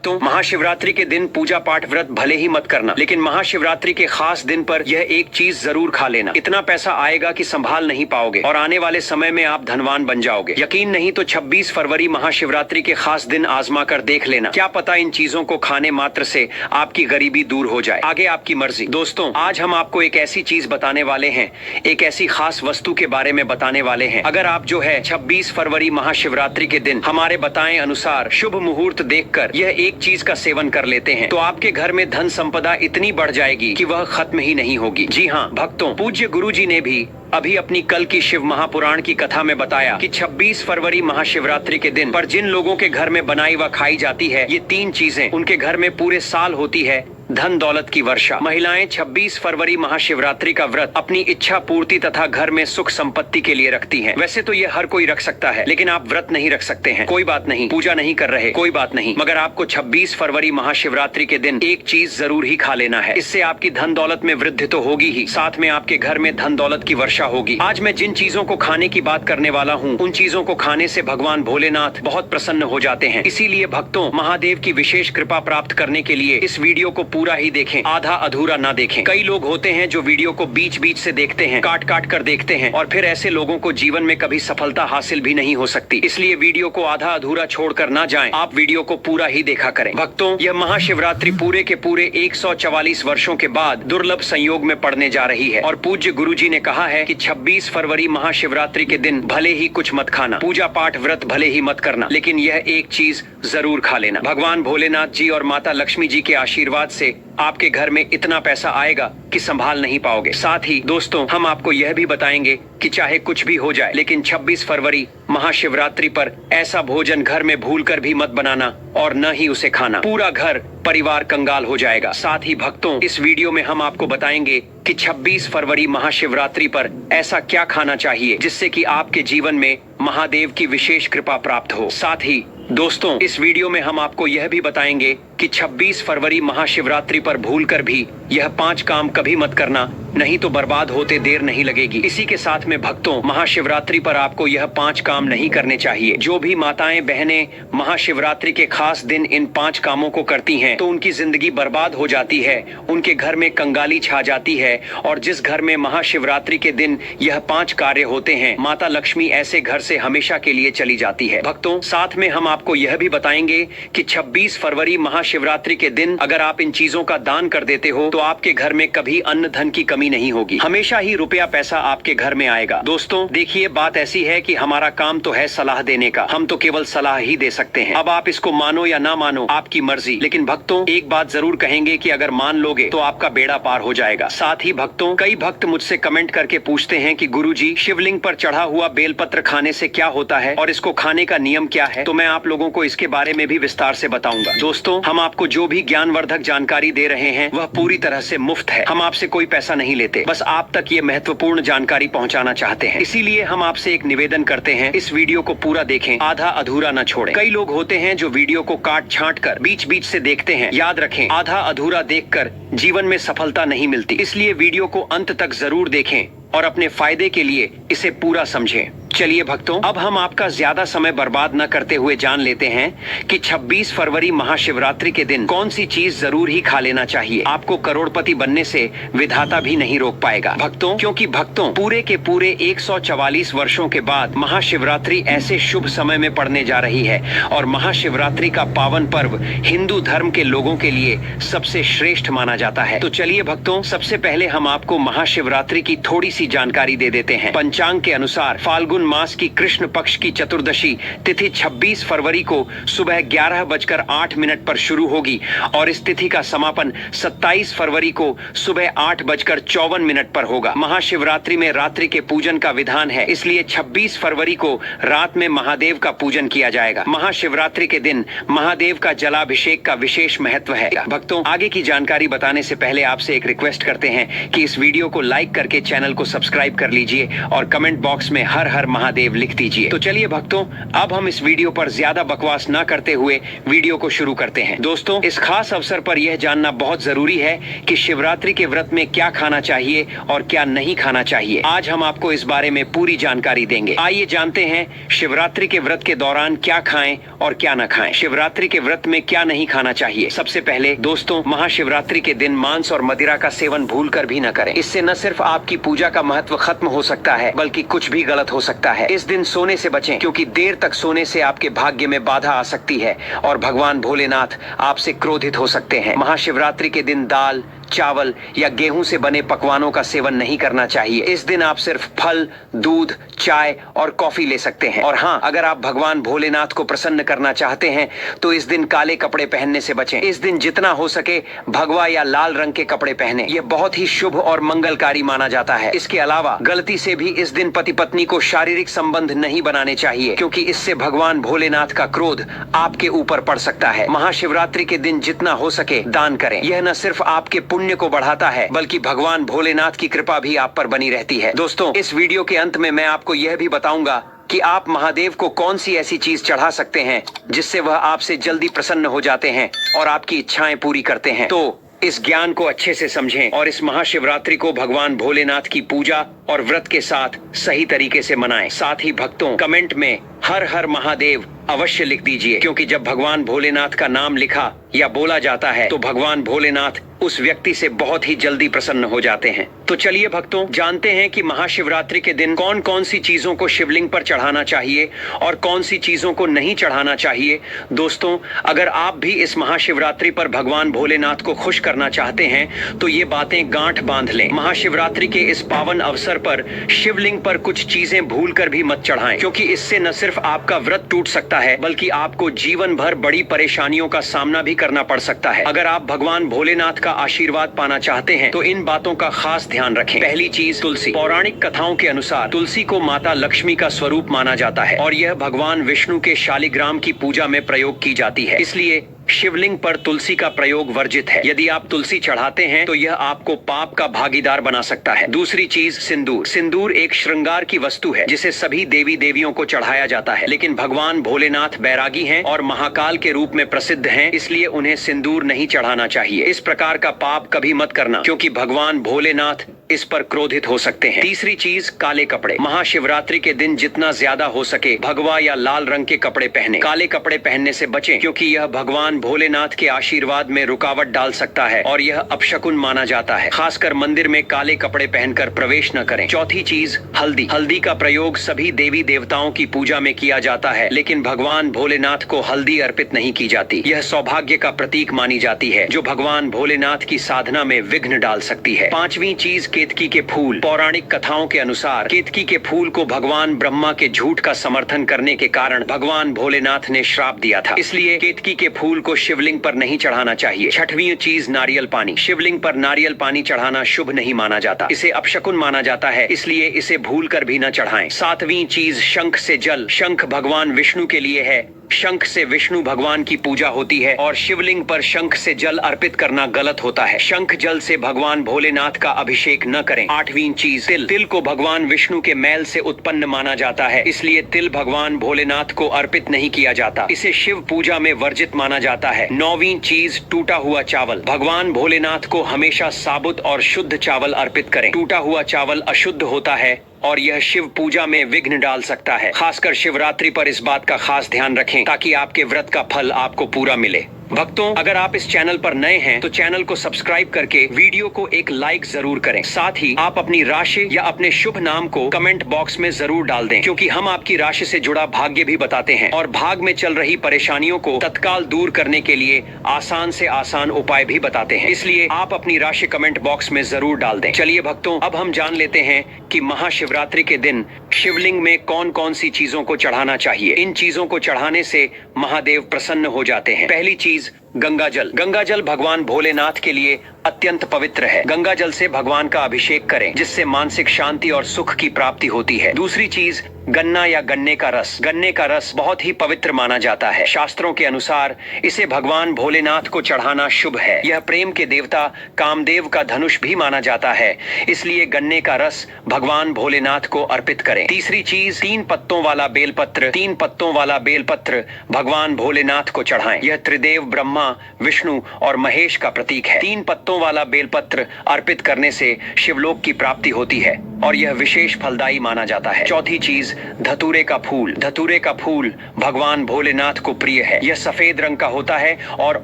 तो महाशिवरात्रि के दिन पूजा पाठ व्रत भले ही मत करना, लेकिन महाशिवरात्रि के खास दिन पर यह एक चीज जरूर खा लेना। इतना पैसा आएगा कि संभाल नहीं पाओगे और आने वाले समय में आप धनवान बन जाओगे। यकीन नहीं तो 26 फरवरी महाशिवरात्रि के खास दिन आजमा कर देख लेना, क्या पता इन चीजों को खाने मात्र से आपकी गरीबी दूर हो जाए। आगे आपकी मर्जी। दोस्तों, आज हम आपको एक ऐसी चीज बताने वाले हैं, एक ऐसी खास वस्तु के बारे में बताने वाले हैं। अगर आप जो है 26 फरवरी महाशिवरात्रि के दिन हमारे बताए अनुसार शुभ मुहूर्त देखकर यह एक चीज का सेवन कर लेते हैं तो आपके घर में धन संपदा इतनी बढ़ जाएगी कि वह खत्म ही नहीं होगी। जी हाँ भक्तों, पूज्य गुरुजी ने भी अभी अपनी कल की शिव महापुराण की कथा में बताया कि 26 फरवरी महाशिवरात्रि के दिन पर जिन लोगों के घर में बनाई व खाई जाती है ये 3 चीजें उनके घर में पूरे साल होती है। धन दौलत की वर्षा। महिलाएं 26 फरवरी महाशिवरात्रि का व्रत अपनी इच्छा पूर्ति तथा घर में सुख संपत्ति के लिए रखती हैं। वैसे तो ये हर कोई रख सकता है, लेकिन आप व्रत नहीं रख सकते हैं, कोई बात नहीं। पूजा नहीं कर रहे, कोई बात नहीं, मगर आपको 26 फरवरी महाशिवरात्रि के दिन एक चीज जरूर ही खा लेना है। इससे आपकी धन दौलत में वृद्धि तो होगी ही, साथ में आपके घर में धन दौलत की वर्षा होगी। आज मैं जिन चीजों को खाने की बात करने वाला हूँ उन चीजों को खाने से भगवान भोलेनाथ बहुत प्रसन्न हो जाते हैं। इसीलिए भक्तों, महादेव की विशेष कृपा प्राप्त करने के लिए इस वीडियो को पूरा ही देखें, आधा अधूरा ना देखें। कई लोग होते हैं जो वीडियो को बीच बीच से देखते हैं, काट काट कर देखते हैं, और फिर ऐसे लोगों को जीवन में कभी सफलता हासिल भी नहीं हो सकती। इसलिए वीडियो को आधा अधूरा छोड़कर ना जाएं, आप वीडियो को पूरा ही देखा करें। भक्तों, यह महाशिवरात्रि पूरे के पूरे 144 वर्षों के बाद दुर्लभ संयोग में पड़ने जा रही है और पूज्य गुरुजी ने कहा है कि 26 फरवरी महाशिवरात्रि के दिन भले ही कुछ मत खाना, पूजा पाठ व्रत भले ही मत करना, लेकिन यह एक चीज जरूर खा लेना। भगवान भोलेनाथ जी और माता लक्ष्मी जी के आशीर्वाद से आपके घर में इतना पैसा आएगा कि संभाल नहीं पाओगे। साथ ही दोस्तों, हम आपको यह भी बताएंगे कि चाहे कुछ भी हो जाए, लेकिन 26 फरवरी महाशिवरात्रि पर ऐसा भोजन घर में भूलकर भी मत बनाना और न ही उसे खाना, पूरा घर परिवार कंगाल हो जाएगा। साथ ही भक्तों, इस वीडियो में हम आपको बताएंगे कि 26 फरवरी महाशिवरात्रि पर ऐसा क्या खाना चाहिए जिससे कि आपके जीवन में महादेव की विशेष कृपा प्राप्त हो। साथ ही दोस्तों, इस वीडियो में हम आपको यह भी बताएंगे कि 26 फरवरी महाशिवरात्रि पर भूलकर भी यह 5 काम कभी मत करना, नहीं तो बर्बाद होते देर नहीं लगेगी। इसी के साथ में भक्तों, महाशिवरात्रि पर आपको यह 5 काम नहीं करने चाहिए। जो भी माताएं बहनें महाशिवरात्रि के खास दिन इन 5 कामों को करती हैं तो उनकी जिंदगी बर्बाद हो जाती है, उनके घर में कंगाली छा जाती है, और जिस घर में महाशिवरात्रि के दिन यह 5 कार्य होते हैं, माता लक्ष्मी ऐसे घर से हमेशा के लिए चली जाती है। भक्तों, साथ में हम आपको यह भी बताएंगे कि 26 फरवरी महाशिवरात्रि के दिन अगर आप इन चीजों का दान कर देते हो तो आपके घर में कभी अन्न धन की कमी नहीं होगी, हमेशा ही रुपया पैसा आपके घर में आएगा। दोस्तों देखिए, बात ऐसी है कि हमारा काम तो है सलाह देने का, हम तो केवल सलाह ही दे सकते हैं। अब आप इसको मानो या ना मानो, आपकी मर्जी, लेकिन भक्तों एक बात जरूर कहेंगे कि अगर मान लोगे तो आपका बेड़ा पार हो जाएगा। साथ ही भक्तों, कई भक्त मुझसे कमेंट करके पूछते हैं कि गुरुजी, शिवलिंग पर चढ़ा हुआ बेलपत्र खाने से क्या होता है और इसको खाने का नियम क्या है, तो मैं आप लोगों को इसके बारे में भी विस्तार से बताऊंगा। दोस्तों, हम आपको जो भी ज्ञानवर्धक जानकारी दे रहे हैं वह पूरी तरह से मुफ्त है, हम आपसे कोई पैसा नहीं लेते, बस आप तक ये महत्वपूर्ण जानकारी पहुंचाना चाहते हैं। इसीलिए हम आपसे एक निवेदन करते हैं, इस वीडियो को पूरा देखें, आधा अधूरा न छोड़ें। कई लोग होते हैं जो वीडियो को काट छांट कर बीच बीच से देखते हैं, याद रखें, आधा अधूरा देखकर जीवन में सफलता नहीं मिलती। इसलिए वीडियो को अंत तक जरूर देखें और अपने फायदे के लिए इसे पूरा समझें। चलिए भक्तों, अब हम आपका ज्यादा समय बर्बाद न करते हुए जान लेते हैं कि 26 फरवरी महाशिवरात्रि के दिन कौन सी चीज जरूर ही खा लेना चाहिए। आपको करोड़पति बनने से विधाता भी नहीं रोक पाएगा भक्तों, क्योंकि भक्तों पूरे के पूरे 144 वर्षों के बाद महाशिवरात्रि ऐसे शुभ समय में पड़ने जा रही है और महाशिवरात्रि का पावन पर्व हिंदू धर्म के लोगों के लिए सबसे श्रेष्ठ माना जाता है। तो चलिए भक्तों, सबसे पहले हम आपको महाशिवरात्रि की थोड़ी सी जानकारी दे देते हैं। पंचांग के अनुसार फाल्गुन मास की कृष्ण पक्ष की चतुर्दशी तिथि 26 फरवरी को सुबह 11:08 पर शुरू होगी और इस तिथि का समापन 27 फरवरी को सुबह 8:54 पर होगा। महाशिवरात्रि में रात्रि के पूजन का विधान है, इसलिए 26 फरवरी को रात में महादेव का पूजन किया जाएगा। महाशिवरात्रि के दिन महादेव का जलाभिषेक का विशेष महत्व है। भक्तों, आगे की जानकारी बताने से पहले आपसे एक रिक्वेस्ट करते हैं कि इस वीडियो को लाइक करके चैनल को सब्सक्राइब कर लीजिए और कमेंट बॉक्स में हर हर महादेव लिख दीजिए। तो चलिए भक्तों, अब हम इस वीडियो पर ज्यादा बकवास न करते हुए वीडियो को शुरू करते हैं। दोस्तों, इस खास अवसर पर यह जानना बहुत जरूरी है कि शिवरात्रि के व्रत में क्या खाना चाहिए और क्या नहीं खाना चाहिए। आज हम आपको इस बारे में पूरी जानकारी देंगे। आइए जानते हैं शिवरात्रि के व्रत के दौरान क्या खाएं और क्या न खाएं। शिवरात्रि के व्रत में क्या नहीं खाना चाहिए। सबसे पहले दोस्तों, महाशिवरात्रि के दिन मांस और मदिरा का सेवन भूलकर भी न करें। इससे न सिर्फ आपकी पूजा का महत्व खत्म हो सकता है, बल्कि कुछ भी गलत हो सकता है। इस दिन सोने से बचें, क्योंकि देर तक सोने से आपके भाग्य में बाधा आ सकती है और भगवान भोलेनाथ आपसे क्रोधित हो सकते हैं। महाशिवरात्रि के दिन दाल, चावल या गेहूं से बने पकवानों का सेवन नहीं करना चाहिए। इस दिन आप सिर्फ फल, दूध, चाय और कॉफी ले सकते हैं। और हाँ, अगर आप भगवान भोलेनाथ को प्रसन्न करना चाहते हैं तो इस दिन काले कपड़े पहनने से बचें। इस दिन जितना हो सके भगवा या लाल रंग के कपड़े पहने। यह बहुत ही शुभ और मंगलकारी माना जाता है। इसके अलावा गलती से भी इस दिन पति पत्नी को शारीरिक संबंध नहीं बनाने चाहिए, क्योंकि इससे भगवान भोलेनाथ का क्रोध आपके ऊपर पड़ सकता है। महाशिवरात्रि के दिन जितना हो सके दान करें। यह न सिर्फ आपके पुण्य को बढ़ाता है, बल्कि भगवान भोलेनाथ की कृपा भी आप पर बनी रहती है। दोस्तों, इस वीडियो के अंत में मैं आपको यह भी बताऊंगा कि आप महादेव को कौन सी ऐसी चीज चढ़ा सकते हैं जिससे वह आपसे जल्दी प्रसन्न हो जाते हैं और आपकी इच्छाएं पूरी करते हैं। तो इस ज्ञान को अच्छे से समझें और इस महाशिवरात्रि को भगवान भोलेनाथ की पूजा और व्रत के साथ सही तरीके से मनाएं। साथ ही भक्तों, कमेंट में हर हर महादेव अवश्य लिख दीजिए, क्योंकि जब भगवान भोलेनाथ का नाम लिखा या बोला जाता है तो भगवान भोलेनाथ उस व्यक्ति से बहुत ही जल्दी प्रसन्न हो जाते हैं। तो चलिए भक्तों, जानते हैं कि महाशिवरात्रि के दिन कौन कौन सी चीजों को शिवलिंग पर चढ़ाना चाहिए और कौन सी चीजों को नहीं चढ़ाना चाहिए। दोस्तों, अगर आप भी इस महाशिवरात्रि पर भगवान भोलेनाथ को खुश करना चाहते हैं तो ये बातें गांठ बांध लें। महाशिवरात्रि के इस पावन अवसर पर शिवलिंग पर कुछ चीजें भूल कर भी मत चढ़ाएं, क्योंकि इससे न सिर्फ आपका व्रत टूट सकता है, बल्कि आपको जीवन भर बड़ी परेशानियों का सामना भी करना पड़ सकता है। अगर आप भगवान भोलेनाथ का आशीर्वाद पाना चाहते हैं तो इन बातों का खास ध्यान रखें। पहली चीज, तुलसी। पौराणिक कथाओं के अनुसार तुलसी को माता लक्ष्मी का स्वरूप माना जाता है और यह भगवान विष्णु के शालिग्राम की पूजा में प्रयोग की जाती है। इसलिए शिवलिंग पर तुलसी का प्रयोग वर्जित है। यदि आप तुलसी चढ़ाते हैं तो यह आपको पाप का भागीदार बना सकता है। दूसरी चीज, सिंदूर। सिंदूर एक श्रृंगार की वस्तु है जिसे सभी देवी देवियों को चढ़ाया जाता है, लेकिन भगवान भोलेनाथ बैरागी हैं और महाकाल के रूप में प्रसिद्ध हैं, इसलिए उन्हें सिंदूर नहीं चढ़ाना चाहिए। इस प्रकार का पाप कभी मत करना, क्योंकि भगवान भोलेनाथ इस पर क्रोधित हो सकते हैं। तीसरी चीज, काले कपड़े। महाशिवरात्रि के दिन जितना ज्यादा हो सके भगवा या लाल रंग के कपड़े पहने। काले कपड़े पहनने से बचें, क्योंकि यह भगवान भोलेनाथ के आशीर्वाद में रुकावट डाल सकता है और यह अपशकुन माना जाता है। खासकर मंदिर में काले कपड़े पहनकर प्रवेश न करें। चौथी चीज, हल्दी। हल्दी का प्रयोग सभी देवी देवताओं की पूजा में किया जाता है, लेकिन भगवान भोलेनाथ को हल्दी अर्पित नहीं की जाती। यह सौभाग्य का प्रतीक मानी जाती है, जो भगवान भोलेनाथ की साधना में विघ्न डाल सकती है। पांचवी चीज, केतकी के फूल। पौराणिक कथाओं के अनुसार केतकी के फूल को भगवान ब्रह्मा के झूठ का समर्थन करने के कारण भगवान भोलेनाथ ने श्राप दिया था, इसलिए केतकी के फूल को शिवलिंग पर नहीं चढ़ाना चाहिए। छठवीं चीज, नारियल पानी। शिवलिंग पर नारियल पानी चढ़ाना शुभ नहीं माना जाता, इसे अपशकुन माना जाता है, इसलिए इसे भूल कर भी न चढ़ाएं। सातवीं चीज, शंख से जल। शंख भगवान विष्णु के लिए है। शंख से विष्णु भगवान की पूजा होती है और शिवलिंग पर शंख से जल अर्पित करना गलत होता है। शंख जल से भगवान भोलेनाथ का अभिषेक न करें। आठवीं चीज, तिल। तिल को भगवान विष्णु के मैल से उत्पन्न माना जाता है, इसलिए तिल भगवान भोलेनाथ को अर्पित नहीं किया जाता, इसे शिव पूजा में वर्जित माना जाता है। नौवीं चीज, टूटा हुआ चावल। भगवान भोलेनाथ को हमेशा साबुत और शुद्ध चावल अर्पित करें। टूटा हुआ चावल अशुद्ध होता है और यह शिव पूजा में विघ्न डाल सकता है। खासकर शिवरात्रि पर इस बात का खास ध्यान रखें ताकि आपके व्रत का फल आपको पूरा मिले। भक्तों, अगर आप इस चैनल पर नए हैं तो चैनल को सब्सक्राइब करके वीडियो को एक लाइक जरूर करें। साथ ही आप अपनी राशि या अपने शुभ नाम को कमेंट बॉक्स में जरूर डाल दें, क्योंकि हम आपकी राशि से जुड़ा भाग्य भी बताते हैं और भाग में चल रही परेशानियों को तत्काल दूर करने के लिए आसान से आसान उपाय भी बताते हैं, इसलिए आप अपनी राशि कमेंट बॉक्स में जरूर डाल दें। चलिए भक्तों, अब हम जान लेते हैं कि महाशिवरात्रि के दिन शिवलिंग में कौन कौन सी चीजों को चढ़ाना चाहिए। इन चीजों को चढ़ाने से महादेव प्रसन्न हो जाते हैं। पहली चीज, गंगा जल। गंगा जल भगवान भोलेनाथ के लिए अत्यंत पवित्र है। गंगा जल से भगवान का अभिषेक करें, जिससे मानसिक शांति और सुख की प्राप्ति होती है। दूसरी चीज, गन्ना या गन्ने का रस। गन्ने का रस बहुत ही पवित्र माना जाता है। शास्त्रों के अनुसार इसे भगवान भोलेनाथ को चढ़ाना शुभ है। यह प्रेम के देवता कामदेव का धनुष भी माना जाता है, इसलिए गन्ने का रस भगवान भोलेनाथ को अर्पित करें। तीसरी चीज, 3 पत्तों वाला बेलपत्र। 3 पत्तों वाला बेलपत्र भगवान भोलेनाथ को चढ़ाएं। यह त्रिदेव ब्रह्मा, विष्णु और महेश का प्रतीक है। 3 पत्तों वाला बेलपत्र अर्पित करने से शिवलोक की प्राप्ति होती है और यह विशेष फलदायी माना जाता है। चौथी चीज, धतूरे का फूल। धतूरे का फूल भगवान भोलेनाथ को प्रिय है। यह सफेद रंग का होता है और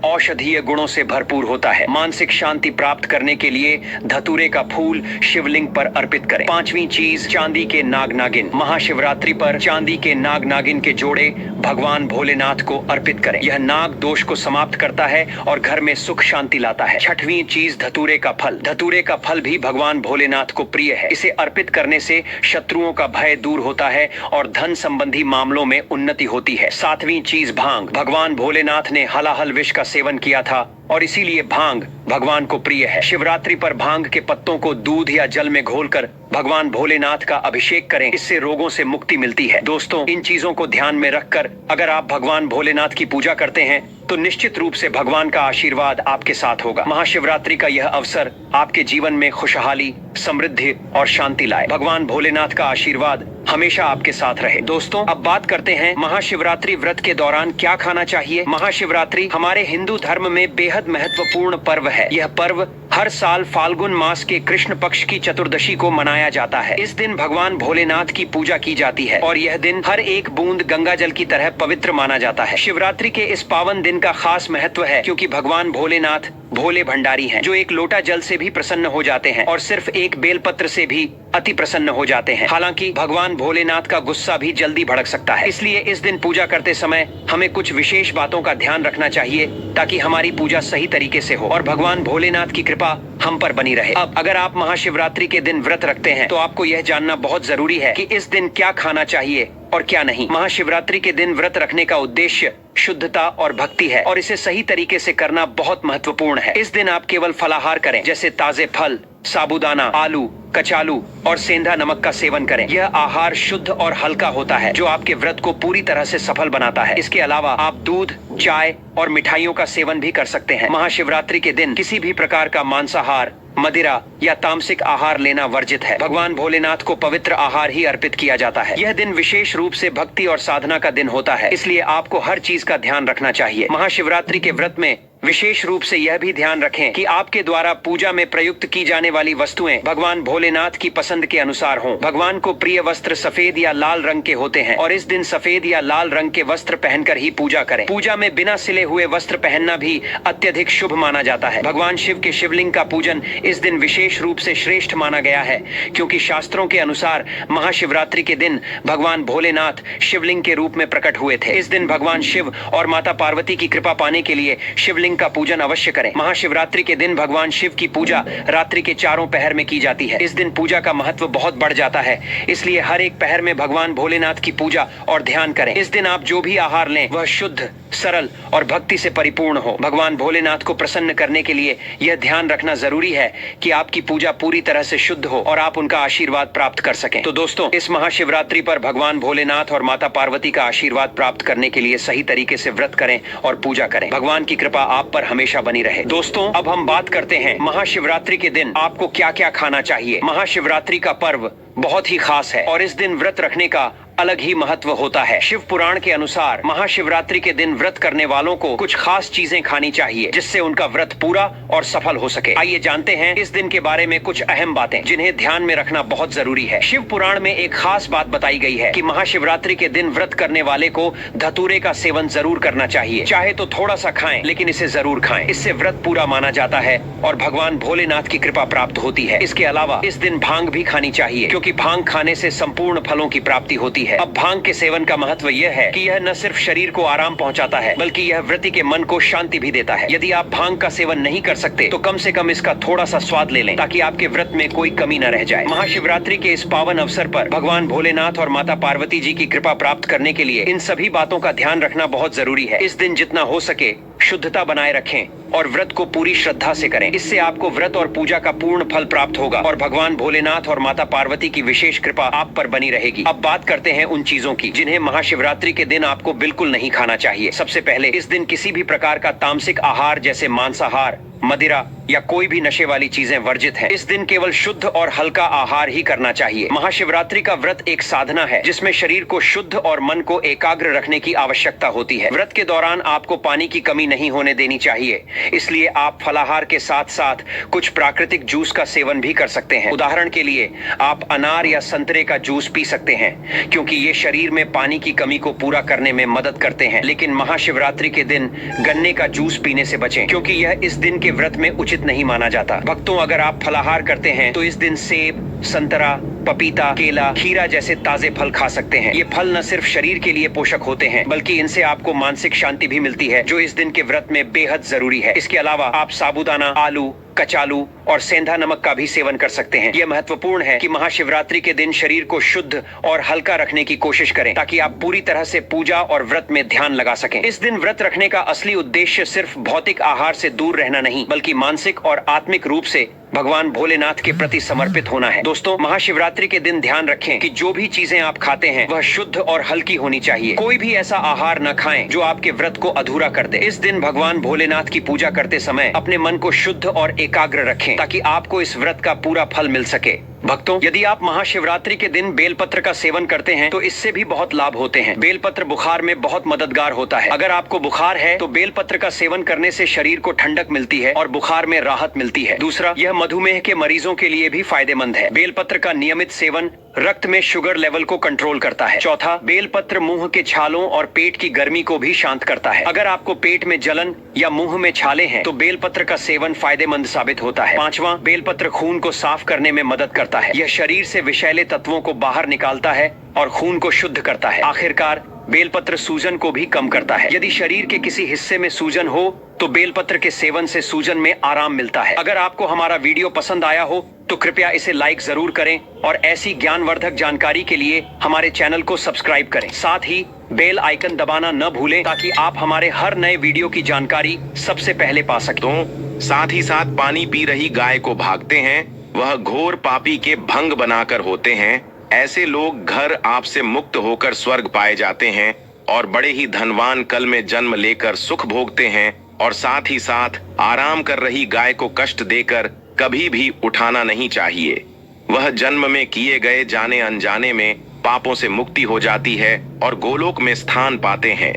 औषधीय गुणों से भरपूर होता है। मानसिक शांति प्राप्त करने के लिए धतूरे का फूल शिवलिंग पर अर्पित करें। पांचवी चीज, चांदी के नाग नागिन। महाशिवरात्रि पर चांदी के नाग नागिन के जोड़े भगवान भोलेनाथ को अर्पित करें। यह नाग दोष को समाप्त करता है और घर में सुख शांति लाता है। छठवीं चीज, धतूरे का फल। धतूरे का फल भी भगवान भोलेनाथ को प्रिय है। इसे अर्पित करने से शत्रुओं का भय दूर होता है और धन संबंधी मामलों में उन्नति होती है। सातवीं चीज, भांग। भगवान भोलेनाथ ने हलाहल विष का सेवन किया था और इसीलिए भांग भगवान को प्रिय है। शिवरात्रि पर भांग के पत्तों को दूध या जल में घोलकर भगवान भोलेनाथ का अभिषेक करें, इससे रोगों से मुक्ति मिलती है। दोस्तों, इन चीजों को ध्यान में रखकर अगर आप भगवान भोलेनाथ की पूजा करते हैं तो निश्चित रूप से भगवान का आशीर्वाद आपके साथ होगा। महाशिवरात्रि का यह अवसर आपके जीवन में खुशहाली, समृद्धि और शांति लाए। भगवान भोलेनाथ का आशीर्वाद हमेशा आपके साथ रहे। दोस्तों, अब बात करते हैं महाशिवरात्रि व्रत के दौरान क्या खाना चाहिए। महाशिवरात्रि हमारे हिंदू धर्म में बेहद महत्वपूर्ण पर्व है। यह पर्व हर साल फाल्गुन मास के कृष्ण पक्ष की चतुर्दशी को मनाया जाता है। इस दिन भगवान भोलेनाथ की पूजा की जाती है और यह दिन हर एक बूंद गंगा जल की तरह पवित्र माना जाता है। शिवरात्रि के इस पावन दिन का खास महत्व है क्योंकि भगवान भोलेनाथ भोले भंडारी हैं, जो एक लोटा जल से भी प्रसन्न हो जाते हैं और सिर्फ एक बेलपत्र से भी अति प्रसन्न हो जाते हैं। हालांकि भगवान भोलेनाथ का गुस्सा भी जल्दी भड़क सकता है, इसलिए इस दिन पूजा करते समय हमें कुछ विशेष बातों का ध्यान रखना चाहिए ताकि हमारी पूजा सही तरीके से हो और भगवान भोलेनाथ की कृपा हम पर बनी रहे। अब अगर आप महाशिवरात्रि के दिन व्रत रखते हैं तो आपको यह जानना बहुत जरूरी है कि इस दिन क्या खाना चाहिए और क्या नहीं। महाशिवरात्रि के दिन व्रत रखने का उद्देश्य शुद्धता और भक्ति है और इसे सही तरीके से करना बहुत महत्वपूर्ण है। इस दिन आप केवल फलाहार करें, जैसे ताजे फल, साबूदाना, आलू, कचालू और सेंधा नमक का सेवन करें। यह आहार शुद्ध और हल्का होता है जो आपके व्रत को पूरी तरह से सफल बनाता है। इसके अलावा आप दूध, चाय और मिठाइयों का सेवन भी कर सकते हैं। महाशिवरात्रि के दिन किसी भी प्रकार का मांसाहार, मदिरा या तामसिक आहार लेना वर्जित है। भगवान भोलेनाथ को पवित्र आहार ही अर्पित किया जाता है। यह दिन विशेष रूप से भक्ति और साधना का दिन होता है, इसलिए आपको हर चीज का ध्यान रखना चाहिए। महाशिवरात्रि के व्रत में विशेष रूप से यह भी ध्यान रखें कि आपके द्वारा पूजा में प्रयुक्त की जाने वाली वस्तुएं भगवान भोलेनाथ की पसंद के अनुसार हों। भगवान को प्रिय वस्त्र सफेद या लाल रंग के होते हैं और इस दिन सफेद या लाल रंग के वस्त्र पहनकर ही पूजा करें। पूजा में बिना सिले हुए वस्त्र पहनना भी अत्यधिक शुभ माना जाता है। भगवान शिव के शिवलिंग का पूजन इस दिन विशेष रूप से श्रेष्ठ माना गया है क्योंकि शास्त्रों के अनुसार महाशिवरात्रि के दिन भगवान भोलेनाथ शिवलिंग के रूप में प्रकट हुए थे। इस दिन भगवान शिव और माता पार्वती की कृपा पाने के लिए शिवलिंग का पूजन अवश्य करें। महाशिवरात्रि के दिन भगवान शिव की पूजा रात्रि के चारों पहर में की जाती है। इस दिन पूजा का महत्व बहुत बढ़ जाता है, इसलिए हर एक पहर में भगवान भोलेनाथ की पूजा और ध्यान करें। इस दिन आप जो भी आहार लें वह शुद्ध, सरल और भक्ति से परिपूर्ण हो। भगवान भोलेनाथ को प्रसन्न करने के लिए यह ध्यान रखना जरूरी है कि आपकी पूजा पूरी तरह से शुद्ध हो और आप उनका आशीर्वाद प्राप्त कर सकें। तो दोस्तों, इस महाशिवरात्रि पर भगवान भोलेनाथ और माता पार्वती का आशीर्वाद प्राप्त करने के लिए सही तरीके से व्रत करें और पूजा करें। भगवान की कृपा आप पर हमेशा बनी रहे। दोस्तों, अब हम बात करते हैं महाशिवरात्रि के दिन आपको क्या क्या खाना चाहिए। महाशिवरात्रि का पर्व बहुत ही खास है और इस दिन व्रत रखने का अलग ही महत्व होता है। शिव पुराण के अनुसार महाशिवरात्रि के दिन व्रत करने वालों को कुछ खास चीजें खानी चाहिए जिससे उनका व्रत पूरा और सफल हो सके। आइए जानते हैं इस दिन के बारे में कुछ अहम बातें जिन्हें ध्यान में रखना बहुत जरूरी है। शिव पुराण में एक खास बात बताई गई है कि महाशिवरात्रि के दिन व्रत करने वाले को धतूरे का सेवन जरूर करना चाहिए। चाहे तो थोड़ा सा खाएं, लेकिन इसे जरूर खाएं। इससे व्रत पूरा माना जाता है और भगवान भोलेनाथ की कृपा प्राप्त होती है। इसके अलावा इस दिन भांग भी खानी चाहिए क्योंकि भांग खाने से संपूर्ण फलों की प्राप्ति होती है। अब भांग के सेवन का महत्व यह है कि यह न सिर्फ शरीर को आराम पहुंचाता है बल्कि यह व्रती के मन को शांति भी देता है। यदि आप भांग का सेवन नहीं कर सकते तो कम से कम इसका थोड़ा सा स्वाद ले लें ताकि आपके व्रत में कोई कमी न रह जाए। महाशिवरात्रि के इस पावन अवसर पर भगवान भोलेनाथ और माता पार्वती जी की कृपा प्राप्त करने के लिए इन सभी बातों का ध्यान रखना बहुत जरूरी है। इस दिन जितना हो सके शुद्धता बनाए रखें और व्रत को पूरी श्रद्धा से करें। इससे आपको व्रत और पूजा का पूर्ण फल प्राप्त होगा और भगवान भोलेनाथ और माता पार्वती की विशेष कृपा आप पर बनी रहेगी। अब बात करते हैं उन चीजों की जिन्हें महाशिवरात्रि के दिन आपको बिल्कुल नहीं खाना चाहिए। सबसे पहले, इस दिन किसी भी प्रकार का तामसिक आहार जैसे मांसाहार, मदिरा या कोई भी नशे वाली चीजें वर्जित हैं। इस दिन केवल शुद्ध और हल्का आहार ही करना चाहिए। महाशिवरात्रि का व्रत एक साधना है जिसमें शरीर को शुद्ध और मन को एकाग्र रखने की आवश्यकता होती है। व्रत के दौरान आपको पानी की कमी नहीं होने देनी चाहिए, इसलिए आप फलाहार के साथ साथ कुछ प्राकृतिक जूस का सेवन भी कर सकते हैं। उदाहरण के लिए आप अनार या संतरे का जूस पी सकते हैं क्योंकि ये शरीर में पानी की कमी को पूरा करने में मदद करते हैं। लेकिन महाशिवरात्रि के दिन गन्ने का जूस पीने से बचें क्योंकि यह इस दिन के व्रत में उचित नहीं माना जाता। भक्तों, अगर आप फलाहार करते हैं तो इस दिन सेब, संतरा, पपीता, केला, खीरा जैसे ताजे फल खा सकते हैं। ये फल न सिर्फ शरीर के लिए पोषक होते हैं बल्कि इनसे आपको मानसिक शांति भी मिलती है जो इस दिन के व्रत में बेहद जरूरी है। इसके अलावा आप साबूदाना, आलू, कचालू और सेंधा नमक का भी सेवन कर सकते हैं। यह महत्वपूर्ण है कि महाशिवरात्रि के दिन शरीर को शुद्ध और हल्का रखने की कोशिश करें ताकि आप पूरी तरह से पूजा और व्रत में ध्यान लगा सकें। इस दिन व्रत रखने का असली उद्देश्य सिर्फ भौतिक आहार से दूर रहना नहीं बल्कि मानसिक और आत्मिक रूप से भगवान भोलेनाथ के प्रति समर्पित होना है। दोस्तों, महाशिवरात्रि के दिन ध्यान रखें कि जो भी चीजें आप खाते हैं वह शुद्ध और हल्की होनी चाहिए। कोई भी ऐसा आहार न खाएं जो आपके व्रत को अधूरा कर दे। इस दिन भगवान भोलेनाथ की पूजा करते समय अपने मन को शुद्ध और एकाग्र रखें ताकि आपको इस व्रत का पूरा फल मिल सके। भक्तों, यदि आप महाशिवरात्रि के दिन बेलपत्र का सेवन करते हैं तो इससे भी बहुत लाभ होते हैं। बेलपत्र बुखार में बहुत मददगार होता है। अगर आपको बुखार है तो बेलपत्र का सेवन करने से शरीर को ठंडक मिलती है और बुखार में राहत मिलती है। दूसरा, यह मधुमेह के मरीजों के लिए भी फायदेमंद है। बेलपत्र का नियमित सेवन रक्त में शुगर लेवल को कंट्रोल करता है। चौथा, बेलपत्र मुंह के छालों और पेट की गर्मी को भी शांत करता है। अगर आपको पेट में जलन या मुंह में छाले हैं तो बेलपत्र का सेवन फायदेमंद साबित होता है। पांचवा, बेलपत्र खून को साफ करने में मदद करता है। यह शरीर से विषैले तत्वों को बाहर निकालता है और खून को शुद्ध करता है। आखिरकार, बेलपत्र सूजन को भी कम करता है। यदि शरीर के किसी हिस्से में सूजन हो तो बेलपत्र के सेवन से सूजन में आराम मिलता है। अगर आपको हमारा वीडियो पसंद आया हो तो कृपया इसे लाइक जरूर करें और ऐसी ज्ञानवर्धक जानकारी के लिए हमारे चैनल को सब्सक्राइब करें। साथ ही बेल आइकन दबाना न भूलें ताकि आप हमारे हर नए वीडियो की जानकारी सबसे पहले पा सकें। साथ ही साथ पानी पी रही गाय को भागते हैं, वह घोर पापी के भंग बनाकर होते हैं। ऐसे लोग घर आपसे मुक्त होकर स्वर्ग पाए जाते हैं और बड़े ही धनवान कल में जन्म लेकर सुख भोगते हैं। और साथ ही साथ आराम कर रही गाय को कष्ट देकर कभी भी उठाना नहीं चाहिए। वह जन्म में किए गए जाने अनजाने में पापों से मुक्ति हो जाती है और गोलोक में स्थान पाते हैं।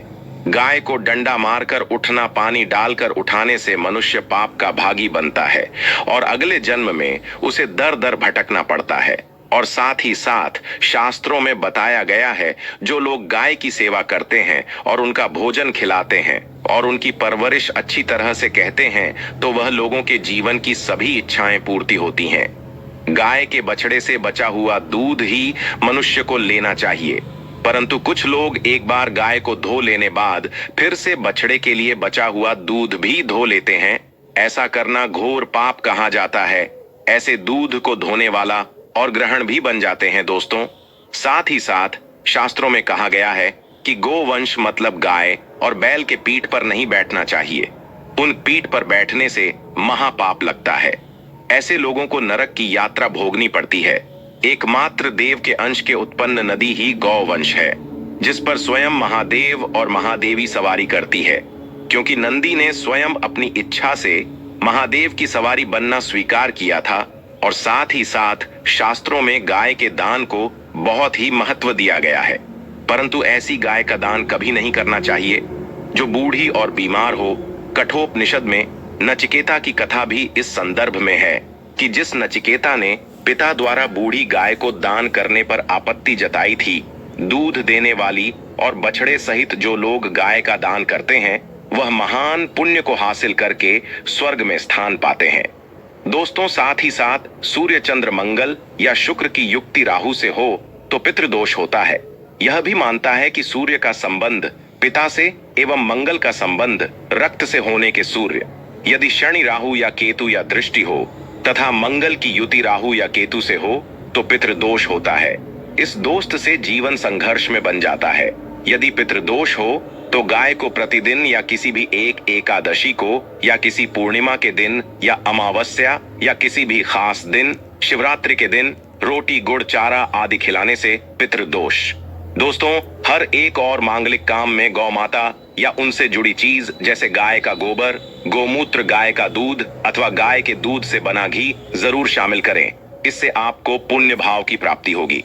गाय को डंडा मारकर उठना, पानी डालकर उठाने से मनुष्य पाप का भागी बनता है और अगले जन्म में उसे दर दर भटकना पड़ता है। और साथ ही साथ शास्त्रों में बताया गया है, जो लोग गाय की सेवा करते हैं और उनका भोजन खिलाते हैं और उनकी परवरिश अच्छी तरह से कहते हैं तो वह लोगों के जीवन की सभी इच्छाएं पूर्ति होती हैं। गाय के बछड़े से बचा हुआ दूध ही मनुष्य को लेना चाहिए, परंतु कुछ लोग एक बार गाय को धो लेने बाद फिर से बछड़े के लिए बचा हुआ दूध भी धो लेते हैं। ऐसा करना घोर पाप कहा जाता है। ऐसे दूध को धोने वाला और ग्रहण भी बन जाते हैं। दोस्तों, साथ ही साथ शास्त्रों में कहा गया है कि गोवंश मतलब गाय और बैल के पीठ पर नहीं बैठना चाहिए। उन पीठ पर बैठने से महापाप लगता है। ऐसे लोगों को नरक की यात्रा भोगनी पड़ती है। एकमात्र देव के अंश के उत्पन्न नदी ही गौवंश है, जिस पर स्वयं महादेव और महादेवी सवारी करती है। क्योंकि नंदी ने स्वयं अपनी इच्छा से महादेव की सवारी बनना स्वीकार किया था। और साथ ही साथ शास्त्रों में गाय के दान को बहुत ही महत्व दिया गया है, परंतु ऐसी गाय का दान कभी नहीं करना चाहिए जो बूढ़ी और बीमार हो। कठोपनिषद में नचिकेता की कथा भी इस संदर्भ में है कि जिस नचिकेता ने पिता द्वारा बूढ़ी गाय को दान करने पर आपत्ति जताई थी, दूध देने वाली और बछड़े सहित जो लोग गाय का दान करते हैं वह महान पुण्य को हासिल करके स्वर्ग में स्थान पाते हैं। दोस्तों, साथ ही साथ सूर्य चंद्र मंगल या शुक्र की युक्ति राहु से हो तो पितृदोष होता है। यह भी मानता है कि सूर्य का संबंध पिता से एवं मंगल का संबंध रक्त से होने के सूर्य, यदि शनि राहु या केतु या दृष्टि हो तथा मंगल की युति राहु या केतु से हो तो पितृदोष होता है। इस दोस्त से जीवन संघर्ष में बन जाता है। यदि पितृदोष हो तो गाय को प्रतिदिन या किसी भी एक एकादशी को या किसी पूर्णिमा के दिन या अमावस्या या किसी भी खास दिन, शिवरात्रि के दिन रोटी गुड़ चारा आदि खिलाने से पितृदोष। दोस्तों, हर एक और मांगलिक काम में गौ माता या उनसे जुड़ी चीज जैसे गाय का गोबर, गोमूत्र, गाय का दूध अथवा गाय के दूध से बना घी जरूर शामिल करें। इससे आपको पुण्य भाव की प्राप्ति होगी।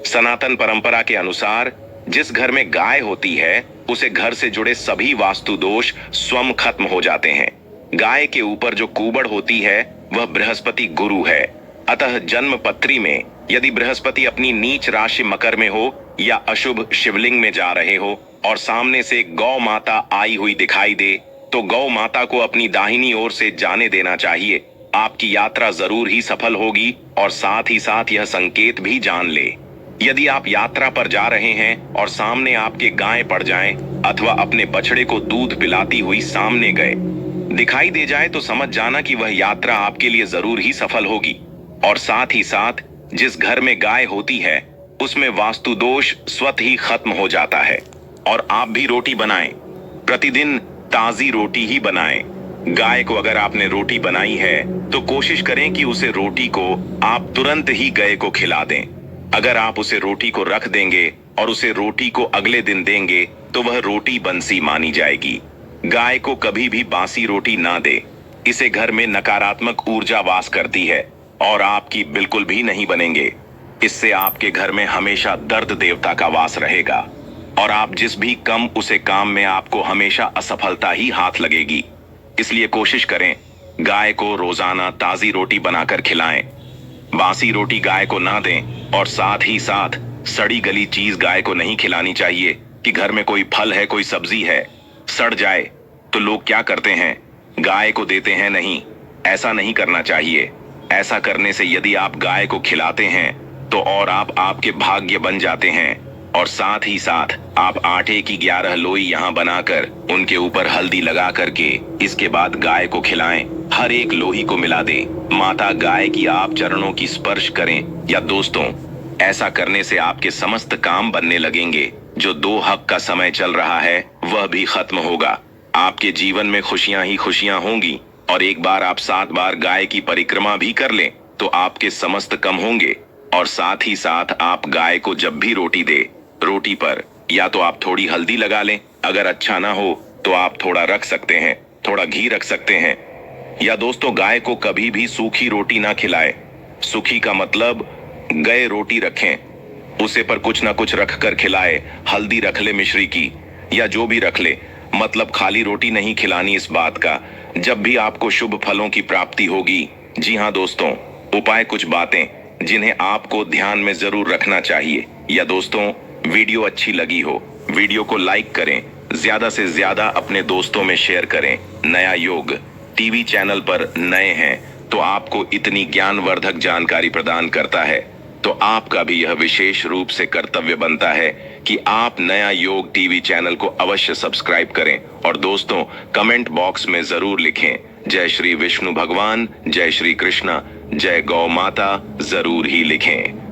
सनातन परंपरा के अनुसार जिस घर में गाय होती है उसे घर से जुड़े सभी वास्तु दोष स्वयं खत्म हो जाते हैं। गाय के ऊपर जो कुबड़ होती है वह बृहस्पति गुरु है। अतः जन्म पत्री में यदि बृहस्पति अपनी नीच राशि मकर में हो या अशुभ शिवलिंग में जा रहे हो और सामने से गौ माता आई हुई दिखाई दे तो गौ माता को अपनी दाहिनी ओर से जाने देना चाहिए। आपकी यात्रा जरूर ही सफल होगी और साथ ही साथ यह संकेत भी जान ले। यदि आप यात्रा पर जा रहे हैं और सामने आपके गाय पड़ जाएं अथवा अपने बछड़े को दूध पिलाती हुई सामने गए दिखाई दे जाए तो समझ जाना कि वह यात्रा आपके लिए जरूर ही सफल होगी। और साथ ही साथ जिस घर में गाय होती है उसमें वास्तु दोष स्वतः ही खत्म हो जाता है। और आप भी रोटी बनाएं, प्रतिदिन ताजी रोटी ही बनाएं। गाय को अगर आपने रोटी बनाई है तो कोशिश करें कि उसे रोटी को आप तुरंत ही गाय को खिला दें। अगर आप उसे रोटी को रख देंगे और उसे रोटी को अगले दिन देंगे तो वह रोटी बंसी मानी जाएगी। गाय को कभी भी बासी रोटी ना दे, इसे घर में नकारात्मक ऊर्जा वास करती है और आपकी बिल्कुल भी नहीं बनेंगे। इससे आपके घर में हमेशा दर्द देवता का वास रहेगा और आप जिस भी कम उसे काम में आपको हमेशा असफलता ही हाथ लगेगी। इसलिए कोशिश करें गाय को रोजाना ताजी रोटी बनाकर खिलाएं। बासी रोटी गाय को ना दें और साथ ही साथ सड़ी गली चीज गाय को नहीं खिलानी चाहिए कि घर में कोई फल है, कोई सब्जी है, सड़ जाए तो लोग क्या करते हैं, गाय को देते हैं। नहीं, ऐसा नहीं करना चाहिए। ऐसा करने से यदि आप गाय को खिलाते हैं तो और आप आपके भाग्य बन जाते हैं। और साथ ही साथ आप आटे की 11 लोई यहाँ बनाकर उनके ऊपर हल्दी लगा करके इसके बाद गाय को खिलाएं। हर एक लोही को मिला दे, माता गाय की आप चरणों की स्पर्श करें। या दोस्तों, ऐसा करने से आपके समस्त काम बनने लगेंगे। जो 2 हक का समय चल रहा है वह भी खत्म होगा। आपके जीवन में खुशियां ही खुशियां होंगी। और एक बार आप 7 बार गाय की परिक्रमा भी कर लें तो आपके समस्त कम होंगे। और साथ ही साथ आप गाय को जब भी रोटी दे, रोटी पर या तो आप थोड़ी हल्दी लगा लें, अगर अच्छा ना हो तो आप थोड़ा रख सकते हैं, थोड़ा घी रख सकते हैं। या दोस्तों, गाय को कभी भी सूखी रोटी ना खिलाए। सूखी का मतलब गए रोटी रखें, उसे पर कुछ ना कुछ रख कर खिलाए। हल्दी रख ले मिश्री की या जो भी रख ले, मतलब खाली रोटी नहीं खिलानी। इस बात का जब भी आपको शुभ फलों की प्राप्ति होगी। जी हाँ दोस्तों, उपाय कुछ बातें जिन्हें आपको ध्यान में जरूर रखना चाहिए। या दोस्तों, वीडियो अच्छी लगी हो, वीडियो को लाइक करें, ज्यादा से ज्यादा अपने दोस्तों में शेयर करें। नया योग टीवी चैनल पर नए हैं तो आपको इतनी ज्ञानवर्धक जानकारी प्रदान करता है, तो आपका भी यह विशेष रूप से कर्तव्य बनता है कि आप नया योग टीवी चैनल को अवश्य सब्सक्राइब करें। और दोस्तों, कमेंट बॉक्स में जरूर लिखें जय श्री विष्णु भगवान, जय श्री कृष्णा, जय गौ माता, जरूर ही लिखें।